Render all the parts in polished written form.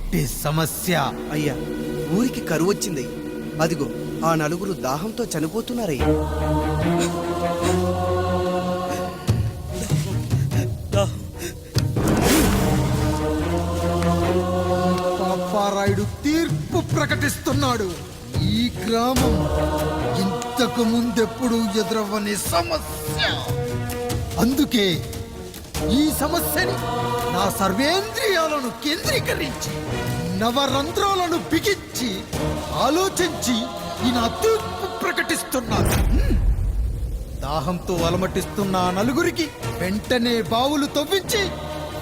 ఏమిటి సమస్య? అయ్యా, ఊరికి కరువు వచ్చింది. అదిగో ఆ నలుగురు దాహంతో చనిపోతున్నారయ్యా. పాపారాయుడు తీర్పు ప్రకటిస్తున్నాడు. ఈ గ్రామం ఇంతకు ముందెప్పుడు ఎదురవ్వని సమస్య. అందుకే ఈ సమస్యని నా సర్వేంద్రియాలను కేంద్రీకరించి నవరంధ్రాలను బిగించి ఆలోచించి ఈ నా తీర్పు ప్రకటిస్తున్నాను. దాహంతో అలమటిస్తున్న ఆ నలుగురికి వెంటనే బావులు తవ్వించి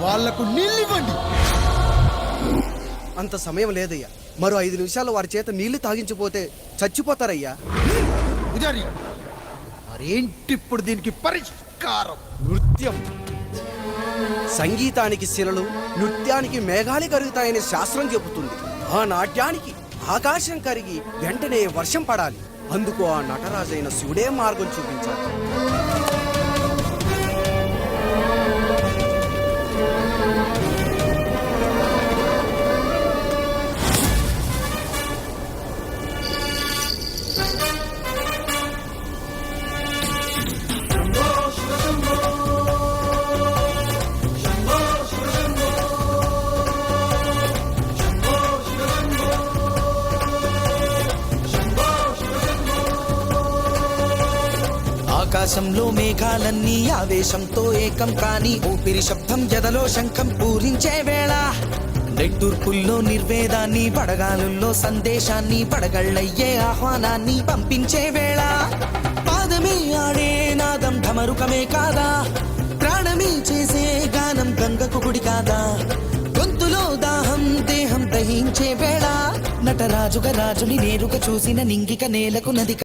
వాళ్లకు నీళ్ళివ్వండి. అంత సమయం లేదయ్యా. మరో 5 నిమిషాలు వారి చేత నీళ్లు తాగించిపోతే చచ్చిపోతారయ్యా. పూజారి, మరేంటి ఇప్పుడు దీనికి పరిష్కారం? నృత్యం. సంగీతానికి శిలలు, నృత్యానికి మేఘాలు కరుగుతాయని శాస్త్రం చెబుతుంది. ఆ నాట్యానికి ఆకాశం కరిగి వెంటనే వర్షం పడాలి. అందుకు ఆ నటరాజైన శివుడే మార్గం చూపించాలి. ఆకాశంలో మేఘాలన్నీ ఆవేశంతో ఏకం కాని ఊపిరి శబ్దం జదలో శంఖం పూరించే వేళ, నెట్టూర్పుల్లో నిర్వేదాన్ని పడగాలుల్లో సందేశాన్ని పడగళ్ళయ్యే ఆహ్వానాన్ని పంపించే వేళ, పాదమే ఆడే నాదం ఢమరుకమే కాదా, ప్రాణమే చేసే గానం గంగకు గుడి కాదా, గొంతులో దాహం దేహం దహించే వేళ, నటరాజుగా రాజుని నేరుగా చూసిన నింగిక నేలకు నది